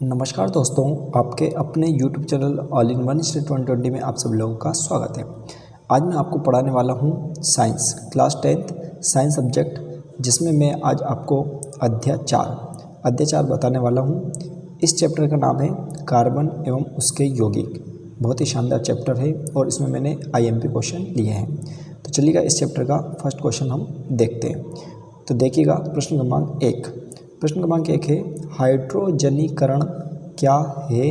नमस्कार दोस्तों, आपके अपने YouTube channel all in one study 2020 में आप सब लोगों का स्वागत है। आज मैं आपको पढ़ाने वाला हूँ science class 10th science subject, जिसमें मैं आज आपको अध्याय 4 बताने वाला हूँ। इस चैप्टर का नाम है कार्बन एवं उसके यौगिक। बहुत ही शानदार चैप्टर है और इसमें मैंने IMP क्वेश्चन लिए हैं। तो चलिएगा इस चैप्टर का फर्स्ट क्वेश्चन हम देखते हैं। तो देखिएगा प्रश्न क्रमांक 1 है हाइड्रोजनीकरण क्या है,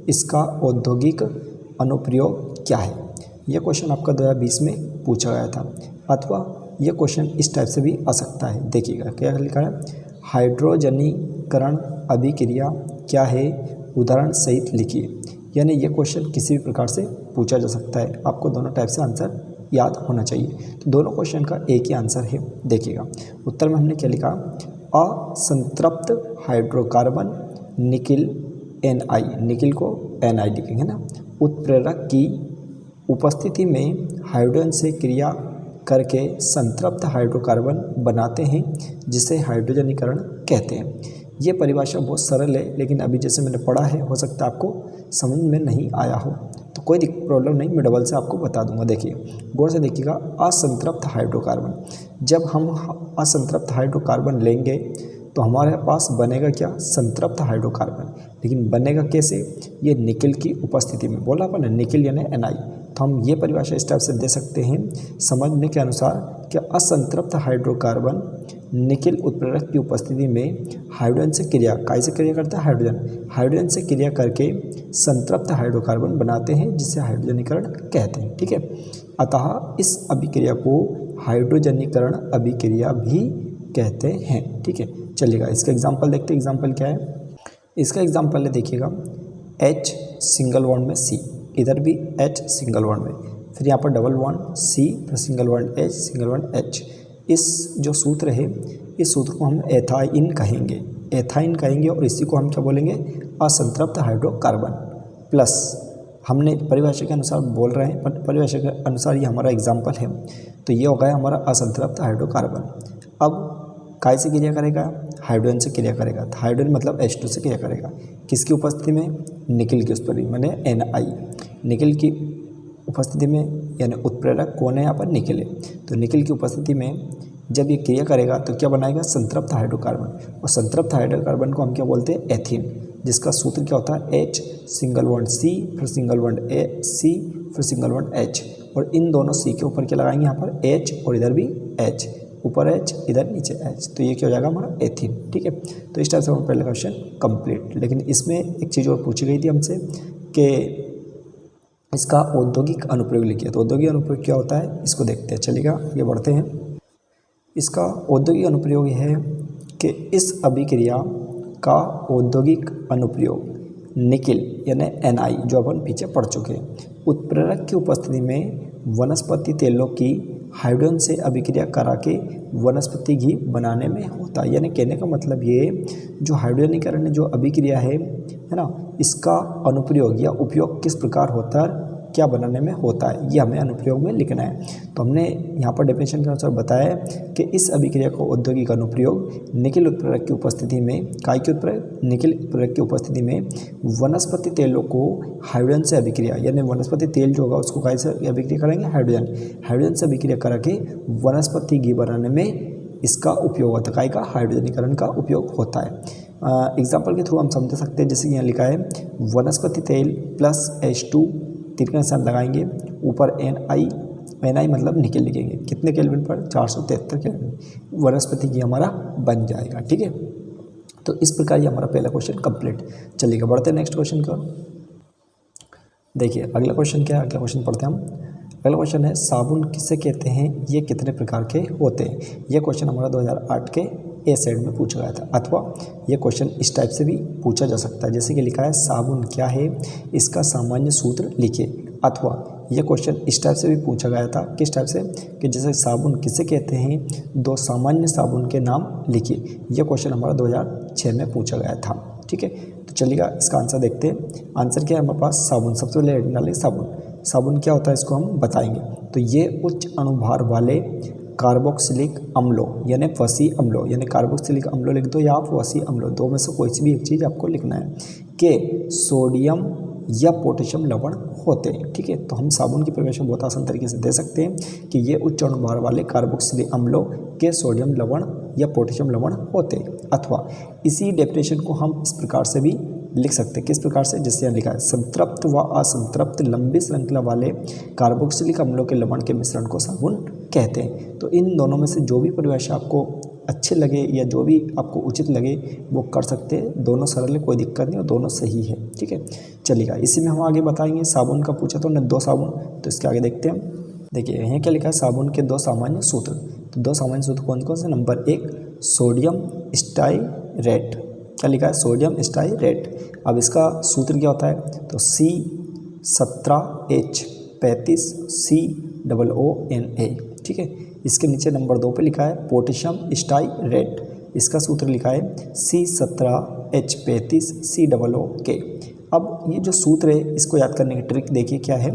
इसका औद्योगिक अनुप्रयोग क्या है। यह क्वेश्चन आपका 2020 में पूछा गया था, अथवा यह क्वेश्चन इस टाइप से भी आ सकता है। देखिएगा क्या लिखा है, हाइड्रोजनीकरण अभिक्रिया क्या है, उदाहरण सहित लिखिए। यानी यह क्वेश्चन किसी भी प्रकार से पूछा जा सकता है। आपको दोनों टाइप से आंसर याद होना चाहिए। तो दोनों क्वेश्चन का एक ही आंसर है। देखिएगा उत्तर में हमने क्या लिखा, असंतृप्त हाइड्रोकार्बन निकिल Ni, निकिल को Ni लिखेंगे ना, उत्प्रेरक की उपस्थिति में हाइड्रोजन से क्रिया करके संतृप्त हाइड्रोकार्बन बनाते हैं, जिसे हाइड्रोजनीकरण कहते हैं। ये परिभाषा बहुत सरल है, लेकिन अभी जैसे मैंने पढ़ा है, हो सकता है आपको समझ में नहीं आया हो, तो कोई प्रॉब्लम नहीं, मैं डबल से आपको बता दूंगा। देखिए गौर से देखिएगा, असंतृप्त हाइड्रोकार्बन, जब हम असंतृप्त हाइड्रोकार्बन लेंगे तो हमारे पास बनेगा क्या, संतृप्त हाइड्रोकार्बन। लेकिन बनेगा कैसे, ये निकिल की उपस्थिति में। बोला अपन निकिल यानी Ni, तो हम ये परिभाषा इस टाइप से दे सकते हैं समझने के अनुसार कि असंतृप्त हाइड्रोकार्बन निकिल उत्प्रेरक की उपस्थिति में हाइड्रोजन से क्रिया, कैसे क्रिया करता है, हाइड्रोजन से क्रिया करके संतृप्त हाइड्रोकार्बन बनाते हैं, जिसे हाइड्रोजनीकरण कहते हैं। ठीक है, अतः इस अभिक्रिया को हाइड्रोजनीकरण अभिक्रिया भी कहते हैं। ठीक है, चलिएगा इसका एग्जाम्पल देखते हैं। एग्जाम्पल क्या है, इसका एग्जाम्पल है, देखिएगा H सिंगल बॉन्ड में C, इधर भी H सिंगल बॉन्ड में, फिर यहाँ पर डबल बॉन्ड C फिर single bond H single bond H। इस जो सूत्र है, इस सूत्र को हम एथाइन कहेंगे, और इसी को हम क्या बोलेंगे, असंतृप्त हाइड्रोकार्बन। प्लस हमने परिभाषा के अनुसार बोल रहे हैं, पर परिभाषा के अनुसार ये हमारा एग्जाम्पल है, तो ये हो गया हमारा असंतृप्त हाइड्रोकार्बन। अब काय से क्रिया करेगा, हाइड्रोजन से क्रिया करेगा। तो हाइड्रोजन मतलब H2 से क्रिया करेगा, किसकी उपस्थिति में, निकिल की उपस्थिति में, मैंने Ni, निकिल की उपस्थिति में, यानी उत्प्रेरक कौन है यहाँ पर, निकिल है। तो निकिल की उपस्थिति में जब ये क्रिया करेगा तो क्या बनाएगा, संतृप्त हाइड्रोकार्बन। और संतृप्त हाइड्रोकार्बन को हम क्या बोलते हैं, एथीन, जिसका सूत्र क्या होता है, H सिंगल बॉन्ड C फिर सिंगल बॉन्ड C फिर सिंगल बॉन्ड H। और इन दोनों C के ऊपर क्या लगाएंगे, यहाँ पर H और इधर भी H, ऊपर H इधर नीचे H, तो ये क्या हो जाएगा हमारा एथीन। ठीक है, तो इस टाइप से हमारा पहला क्वेश्चन कंप्लीट। लेकिन इसमें एक चीज़ और पूछी गई थी हमसे कि इसका औद्योगिक अनुप्रयोग लिखिए। तो औद्योगिक अनुप्रयोग क्या होता है, इसको देखते हैं। चलिएगा ये बढ़ते हैं। इसका औद्योगिक अनुप्रयोग है कि इस अभिक्रिया का औद्योगिक अनुप्रयोग निकिल यानी Ni, जो अपन पीछे पढ़ चुके हैं, उत्प्रेरक की उपस्थिति में वनस्पति तेलों की हाइड्रोजन से अभिक्रिया करा के वनस्पति घी बनाने में होता है। यानी कहने का मतलब ये, जो हाइड्रोजनीकरण जो अभिक्रिया है ना, इसका अनुप्रयोग या उपयोग किस प्रकार होता है, क्या बनाने में होता है, ये हमें अनुप्रयोग में लिखना है। तो हमने यहाँ पर डेफिनेशन के अनुसार बताया कि इस अभिक्रिया को औद्योगिक अनुप्रयोग निकिल उत्प्रेरक की उपस्थिति में, काय के उत्प्रेरक, निकिल उत्प्रेरक की उपस्थिति में वनस्पति तेलों को हाइड्रोजन से अभिक्रिया, यानी वनस्पति तेल जो होगा उसको काय से अभिक्रिया करेंगे, हाइड्रोजन से अभिक्रिया करा के वनस्पति घी बनाने में इसका उपयोग होता है, काय का, हाइड्रोजनीकरण का उपयोग होता है। एग्जाम्पल के थ्रू हम समझ सकते हैं, जैसे कि यहाँ लिखा है वनस्पति तेल प्लस H2 तीर का निशान लगाएंगे, ऊपर Ni मतलब निकिल लिखेंगे, कितने केल्विन पर, 473 केल्विन, वनस्पति घी हमारा बन जाएगा। ठीक है, तो इस प्रकार ये हमारा पहला क्वेश्चन कंप्लीट। चलिएगा बढ़ते हैं नेक्स्ट क्वेश्चन का। देखिए अगला क्वेश्चन क्या है, अगला क्वेश्चन पढ़ते हैं हम। अगला क्वेश्चन है साबुन किसे कहते हैं, ये कितने प्रकार के होते हैं। यह क्वेश्चन हमारा 2008 के ए साइड में पूछा गया था, अथवा यह क्वेश्चन इस टाइप से भी पूछा जा सकता है, जैसे कि लिखा है साबुन क्या है, इसका सामान्य सूत्र लिखिए। अथवा यह क्वेश्चन इस टाइप से भी पूछा गया था, किस टाइप से, कि जैसे साबुन किसे कहते हैं, दो सामान्य साबुन के नाम लिखिए। यह क्वेश्चन हमारा 2006 में पूछा गया था। ठीक है, तो चलिएगा इसका आंसर देखते हैं। आंसर क्या है हमारे पास, साबुन। सबसे पहले डालें साबुन क्या होता है, इसको हम बताएंगे। तो ये उच्च अणुभार वाले कार्बोक्सिलिक अम्लों यानी वसी अम्लों, यानी कार्बोक्सिलिक अम्लों लिख दो या आप वसी अम्लों, दो में से कोई सी भी एक चीज़ आपको लिखना है, के सोडियम या पोटेशियम लवण होते हैं। ठीक है, तो हम साबुन की परिभाषा बहुत आसान तरीके से दे सकते हैं कि ये उच्च अणुभार वाले कार्बोक्सिलिक अम्लों के सोडियम लवण या पोटेशियम लवण होते हैं। अथवा इसी डेफिनेशन को हम इस प्रकार से भी लिख सकते हैं, किस प्रकार से, जैसे यहाँ लिखा है, संतृप्त व असंतृप्त लंबी श्रृंखला वाले कार्बोक्सिलिक अम्लों के लवण के मिश्रण को साबुन कहते हैं। तो इन दोनों में से जो भी परिभाषा आपको अच्छे लगे या जो भी आपको उचित लगे वो कर सकते हैं, दोनों सरल है, कोई दिक्कत नहीं और दोनों सही है। ठीक है, चलिएगा इसी में हम आगे बताएंगे। साबुन का पूछा तो हमने दो साबुन, तो इसके आगे देखते हैं। देखिए यहाँ क्या लिखा है, साबुन के दो सामान्य सूत्र। तो दो सामान्य सूत्र कौन कौन से, नंबर 1 सोडियम स्टाइरेट, क्या लिखा है, सोडियम स्टाइरेट। अब इसका सूत्र क्या होता है, तो C17H35COONA। ठीक है, इसके नीचे नंबर 2 पे लिखा है पोटेशियम स्टाइरेट, इसका सूत्र लिखा है C17H35COOK। अब ये जो सूत्र है इसको याद करने की ट्रिक देखिए क्या है,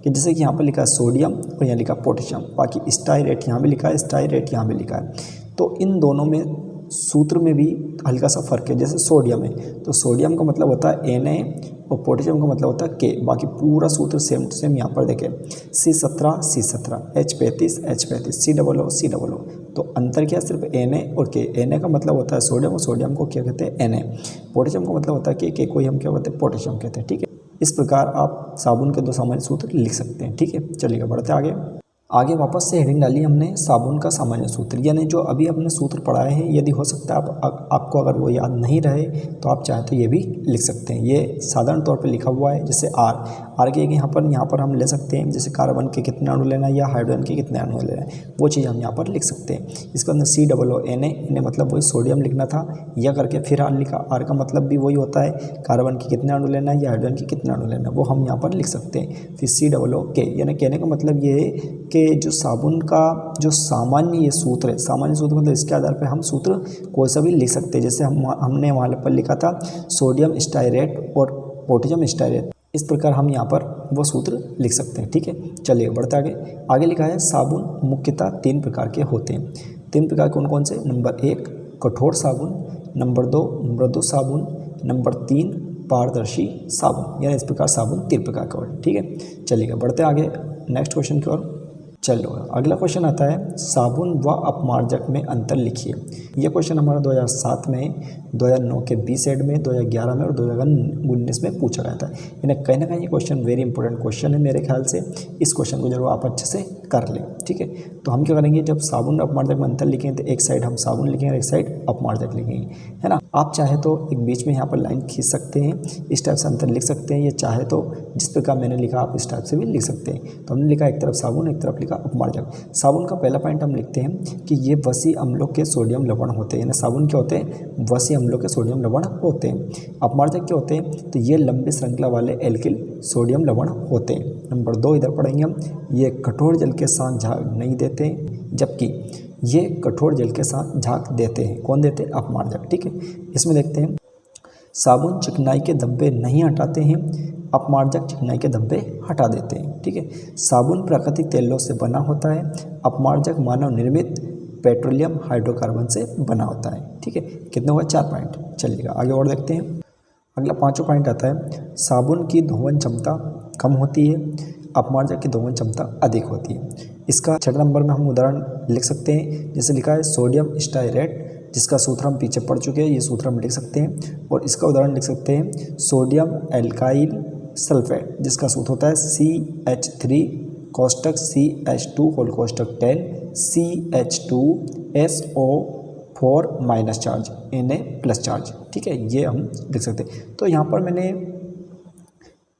कि जैसे कि यहाँ पर लिखा है सोडियम और यहाँ लिखा पोटेशियम, बाकी स्टाइरेट यहाँ भी लिखा है, स्टाइरेट यहाँ भी लिखा है, तो इन दोनों में सूत्र में भी हल्का सा फर्क है। जैसे सोडियम है तो सोडियम का मतलब होता है Na और पोटेशियम का मतलब होता है K, बाकी पूरा सूत्र सेम टू सेम यहाँ पर देखें, C17 C17, H35 H35, COO। तो अंतर क्या है, सिर्फ Na और K। Na का मतलब होता है सोडियम और सोडियम को क्या कहते हैं, Na। पोटेशियम का मतलब होता है K को हम क्या कहते हैं, पोटेशियम कहते हैं। ठीक है, इस प्रकार आप साबुन के दो सामान्य सूत्र लिख सकते हैं। ठीक है, चलिएगा बढ़ते आगे वापस से हेडिंग डाली हमने साबुन का सामान्य सूत्र, यानी जो अभी हमने सूत्र पढ़ाए हैं, यदि हो सकता है आपको अगर वो याद नहीं रहे तो आप चाहे तो ये भी लिख सकते हैं। ये साधारण तौर पे लिखा हुआ है, जैसे आर के यहाँ पर हम ले सकते हैं, जैसे कार्बन के कितने अणु लेना है या हाइड्रोजन के कितने अणु लेना है, वो चीज़ हम यहाँ पर लिख सकते हैं। इसके अंदर COONA मतलब वही सोडियम लिखना था, या करके फिर आर लिखा, आर का मतलब भी वही होता है, कार्बन के कितने अणु लेना है या हाइड्रोजन के कितने अणु लेना है, वो हम यहाँ पर लिख सकते हैं। फिर COOK, यानी कहने का मतलब ये है कि जो साबुन का जो सामान्य ये सूत्र है, सामान्य सूत्र मतलब इसके आधार पर हम सूत्र कोई सा भी लिख सकते हैं। जैसे हमने वहाँ पर लिखा था सोडियम स्टाइरेट और पोटेशियम स्टाइरेट, इस प्रकार हम यहाँ पर वो सूत्र लिख सकते हैं। ठीक है, चलिए बढ़ते आगे लिखा है साबुन मुख्यतः 3 प्रकार के होते हैं। 3 प्रकार कौन कौन से, नंबर 1 कठोर साबुन, नंबर 2 मृदु साबुन, नंबर 3 पारदर्शी साबुन, यानी इस प्रकार साबुन 3 प्रकार का होता है। ठीक है, चलिएगा बढ़ते आगे नेक्स्ट क्वेश्चन की ओर। चलो अगला क्वेश्चन आता है साबुन व अपमार्जक में अंतर लिखिए। यह क्वेश्चन हमारा 2007 में, 2009 के B.Ed में, 2011 में और 2019 में पूछा गया था। यानी कहीं ना कहीं ये क्वेश्चन वेरी इंपॉर्टेंट क्वेश्चन है मेरे ख्याल से। इस क्वेश्चन को जरूर आप अच्छे से कर लें। ठीक है, तो हम क्या करेंगे, जब साबुन अपमार्जक में अंतर लिखेंगे तो एक साइड हम साबुन लिखेंगे और एक साइड अपमार्जक लिखेंगे, है ना। आप चाहे तो एक बीच में यहाँ पर लाइन खींच सकते हैं, इस टाइप से अंतर लिख सकते हैं, या चाहे तो जिस प्रकार मैंने लिखा आप इस टाइप से भी लिख सकते हैं। तो हमने लिखा एक तरफ साबुन, एक तरफ लिखा अपमार्जक। साबुन का पहला पॉइंट हम लिखते हैं कि ये वसी अम्लों के सोडियम लवण होते हैं, यानी साबुन क्या होते हैं, वसी अम्लों के सोडियम लवण होते हैं। अपमार्जक क्या होते हैं, तो ये लंबी श्रृंखला वाले एल्किल सोडियम लवण होते हैं। नंबर 2 इधर पढ़ेंगे हम, ये कठोर जल के साथ झाग नहीं देते, जबकि ये कठोर जल के साथ झाग देते हैं। कौन देते हैं, अपमार्जक। ठीक है, इसमें देखते हैं साबुन चिकनाई के धब्बे नहीं हटाते हैं, अपमार्जक चिकनाई के धब्बे हटा देते हैं। ठीक है, साबुन प्राकृतिक तेलों से बना होता है, अपमार्जक मानव निर्मित पेट्रोलियम हाइड्रोकार्बन से बना होता है। ठीक है, कितने हुआ, 4 पॉइंट। चलिएगा आगे और देखते हैं। अगला 5वां पॉइंट आता है साबुन की धोवन क्षमता कम होती है, अपमार्जक की धोवन क्षमता अधिक होती है। इसका 6 नंबर में हम उदाहरण लिख सकते हैं, जैसे लिखा है सोडियम स्टाइरेट, जिसका सूत्र हम पीछे पढ़ चुके हैं, ये सूत्र हम लिख सकते हैं। और इसका उदाहरण लिख सकते हैं सोडियम एल्काइल सल्फेट, जिसका सूत्र होता है CH3 कोष्टक CH2 होल कोष्टक 10 CH2SO4 minus charge Na plus charge. ठीक है, ये हम लिख सकते हैं। तो यहाँ पर मैंने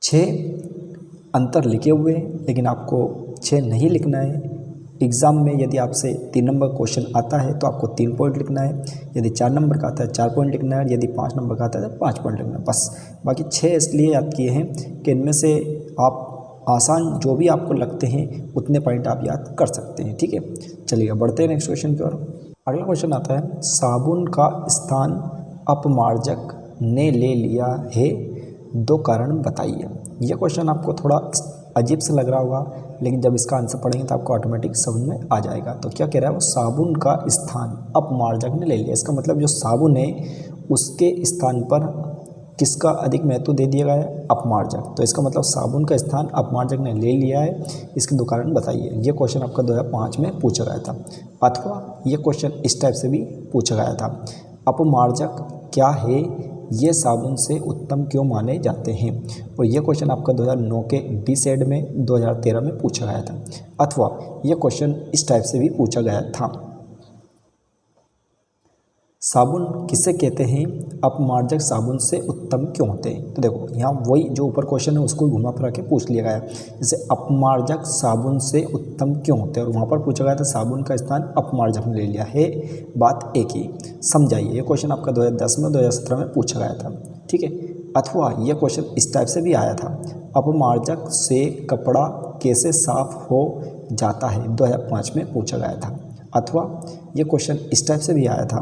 6 अंतर लिखे हुए हैं, लेकिन आपको 6 नहीं लिखना है। एग्ज़ाम में यदि आपसे 3 नंबर क्वेश्चन आता है तो आपको 3 पॉइंट लिखना है, यदि 4 नंबर का आता है 4 पॉइंट लिखना है, यदि 5 नंबर का आता है तो 5 पॉइंट लिखना है, बस। बाकी 6 इसलिए याद किए हैं कि इनमें से आप आसान जो भी आपको लगते हैं उतने पॉइंट आप याद कर सकते हैं। ठीक है, चलिए बढ़ते हैं नेक्स्ट क्वेश्चन की ओर। अगला क्वेश्चन आता है साबुन का स्थान अपमार्जक ने ले लिया है, 2 कारण बताइए। यह क्वेश्चन आपको थोड़ा अजीब सा लग रहा होगा, लेकिन जब इसका आंसर पढ़ेंगे तो आपको ऑटोमेटिक समझ में आ जाएगा। तो क्या कह रहा है, वो साबुन का स्थान अपमार्जक ने ले लिया। इसका मतलब जो साबुन है उसके स्थान पर किसका अधिक महत्व दे दिया गया है, अपमार्जक। तो इसका मतलब साबुन का स्थान अपमार्जक ने ले लिया है। इसके दो कारण बताइए। ये क्वेश्चन आपका 2005 में पूछा गया था, अथवा ये क्वेश्चन इस टाइप से भी पूछा गया था, अपमार्जक क्या है, ये साबुन से उत्तम क्यों माने जाते हैं। और ये क्वेश्चन आपका 2009 के B.Sed में 2013 में पूछा गया था, अथवा ये क्वेश्चन इस टाइप से भी पूछा गया था, साबुन किसे कहते हैं, अपमार्जक साबुन से उत्तम क्यों होते हैं। तो देखो यहाँ वही जो ऊपर क्वेश्चन है उसको घुमा फिरा के पूछ लिया गया है। जैसे अपमार्जक साबुन से उत्तम क्यों होते हैं, और वहाँ पर पूछा गया था साबुन का स्थान अपमार्जक ने ले लिया है, बात एक ही। समझाइए, ये क्वेश्चन आपका 2010 में 2017 में पूछा गया था, ठीक है। अथवा ये क्वेश्चन इस टाइप से भी आया था, अपमार्जक से कपड़ा कैसे साफ हो जाता है, 2005 में पूछा गया था। अथवा ये क्वेश्चन इस टाइप से भी आया था,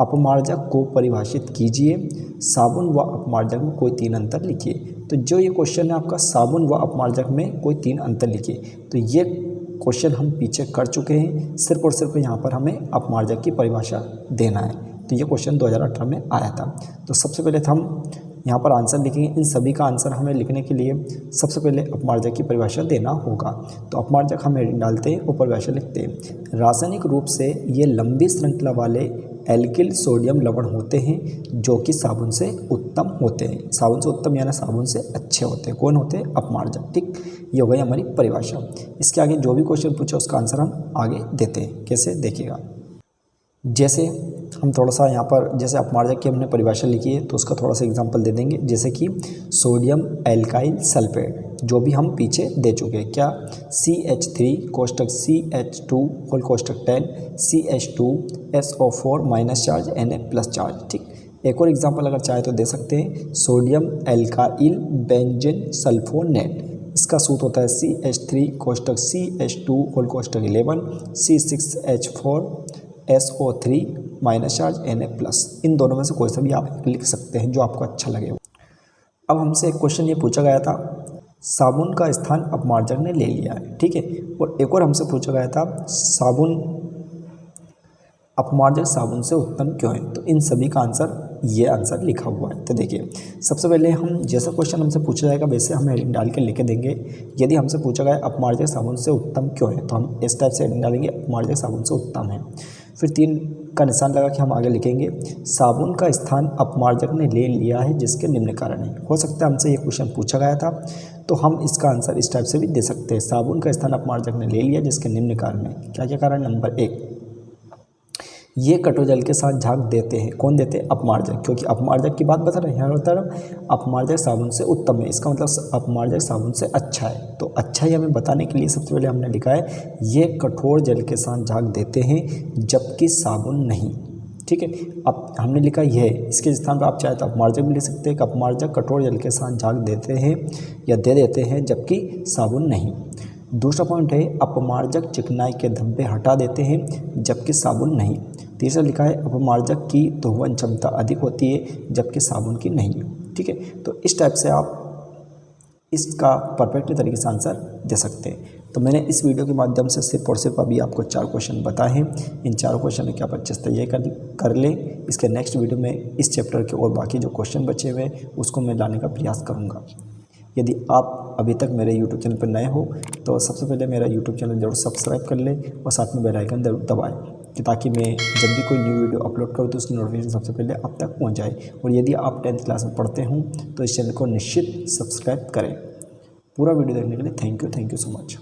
अपमार्जक को परिभाषित कीजिए, साबुन व अपमार्जक में कोई 3 अंतर लिखिए। तो जो ये क्वेश्चन है आपका साबुन व अपमार्जक में कोई 3 अंतर लिखिए, तो ये क्वेश्चन हम पीछे कर चुके हैं। सिर्फ और सिर्फ यहाँ पर हमें अपमार्जक की परिभाषा देना है। तो ये क्वेश्चन 2018 में आया था। तो सबसे पहले तो हम यहाँ पर आंसर लिखेंगे। इन सभी का आंसर हमें लिखने के लिए सबसे पहले अपमार्जक की परिभाषा देना होगा। तो अपमार्जक हम हेडिंग डालते हैं और परिभाषा लिखते हैं। रासायनिक रूप से ये लंबी श्रृंखला वाले एल्किल सोडियम लवण होते हैं जो कि साबुन से उत्तम होते हैं। साबुन से उत्तम यानी साबुन से अच्छे होते हैं। कौन होते हैं, अपमार्जक, ठीक। ये हो गई हमारी परिभाषा। इसके आगे जो भी क्वेश्चन पूछा उसका आंसर हम आगे देते हैं। कैसे, देखिएगा। जैसे हम थोड़ा सा यहाँ पर जैसे अपमार्जक की हमने परिभाषा लिखी है तो उसका थोड़ा सा एग्जांपल दे देंगे। जैसे कि सोडियम एल्काइल सल्फेट, जो भी हम पीछे दे चुके हैं, क्या CH3 कोष्टक CH2 होल कोष्टक 10 CH2 SO4 minus charge Na plus charge, ठीक। एक और एग्जांपल अगर चाहे तो दे सकते हैं, सोडियम एल्काइल बेंजीन सल्फोनेट, इसका सूत्र होता है CH3 कोष्टक CH2 होल कोष्टक 11 C6H4 SO3 minus charge Na plus. इन दोनों में से कोई सा भी आप लिख सकते हैं जो आपको अच्छा लगे। अब हमसे एक क्वेश्चन ये पूछा गया था, साबुन का स्थान अपमार्जक ने ले लिया है, ठीक है। और एक और हमसे पूछा गया था, साबुन अपमार्जक साबुन से उत्तम क्यों है। तो इन सभी का आंसर ये आंसर लिखा हुआ है। तो देखिए, सबसे पहले हम जैसा क्वेश्चन हमसे पूछा जाएगा वैसे हम हेडिंग डाल के लिख देंगे। यदि हमसे पूछा गया अपमार्जक साबुन से उत्तम क्यों है, तो हम इस टाइप से हेडिंग डालेंगे, अपमार्जक साबुन से उत्तम है। फिर 3 का निशान लगा के हम आगे लिखेंगे, साबुन का स्थान अपमार्जक ने ले लिया है जिसके निम्न कारण है। हो सकता है हमसे ये क्वेश्चन पूछा गया था तो हम इसका आंसर इस टाइप से भी दे सकते हैं, साबुन का स्थान अपमार्जक ने ले लिया जिसके निम्न कारण है। क्या क्या कारण, नंबर 1, ये कटु जल के साथ झाग देते हैं। कौन देते हैं, अपमार्जक, क्योंकि अपमार्जक की बात बता रहे हैं। यहाँ होता है अपमार्जक साबुन से उत्तम है, इसका मतलब अपमार्जक साबुन से अच्छा है। तो अच्छा ही हमें बताने के लिए सबसे पहले हमने लिखा है, ये कठोर जल के साथ झाग देते हैं जबकि साबुन नहीं, ठीक है। अब हमने लिखा यह, इसके स्थान पर आप चाहे तो अपमार्जक भी लिख सकते हैं कि अपमार्जक कठोर जल के साथ झाग देते हैं या दे देते हैं जबकि साबुन नहीं। दूसरा पॉइंट है, अपमार्जक चिकनाई के धब्बे हटा देते हैं जबकि साबुन नहीं। तीसरा लिखा है, अपमार्जक की दोहन क्षमता अधिक होती है जबकि साबुन की नहीं, ठीक है। तो इस टाइप से आप इसका परफेक्टली तरीके से आंसर दे सकते हैं। तो मैंने इस वीडियो के माध्यम से सिर्फ और सिर्फ अभी आपको 4 क्वेश्चन बताए हैं। इन 4 क्वेश्चन के आप अच्छे से तैयारी कर लें। इसके नेक्स्ट वीडियो में इस चैप्टर के और बाकी जो क्वेश्चन बचे हुए उसको मैं लाने का प्रयास करूँगा। यदि आप अभी तक मेरे YouTube चैनल पर नए हो तो सबसे पहले मेरा YouTube चैनल जरूर सब्सक्राइब कर लें और साथ में बेल आइकन जरूर दबाएं कि ताकि मैं जब भी कोई न्यू वीडियो अपलोड करूँ तो उसकी नोटिफिकेशन सबसे पहले आप तक पहुंच जाए। और यदि आप 10th क्लास में पढ़ते हों तो इस चैनल को निश्चित सब्सक्राइब करें। पूरा वीडियो देखने के लिए थैंक यू सो मच।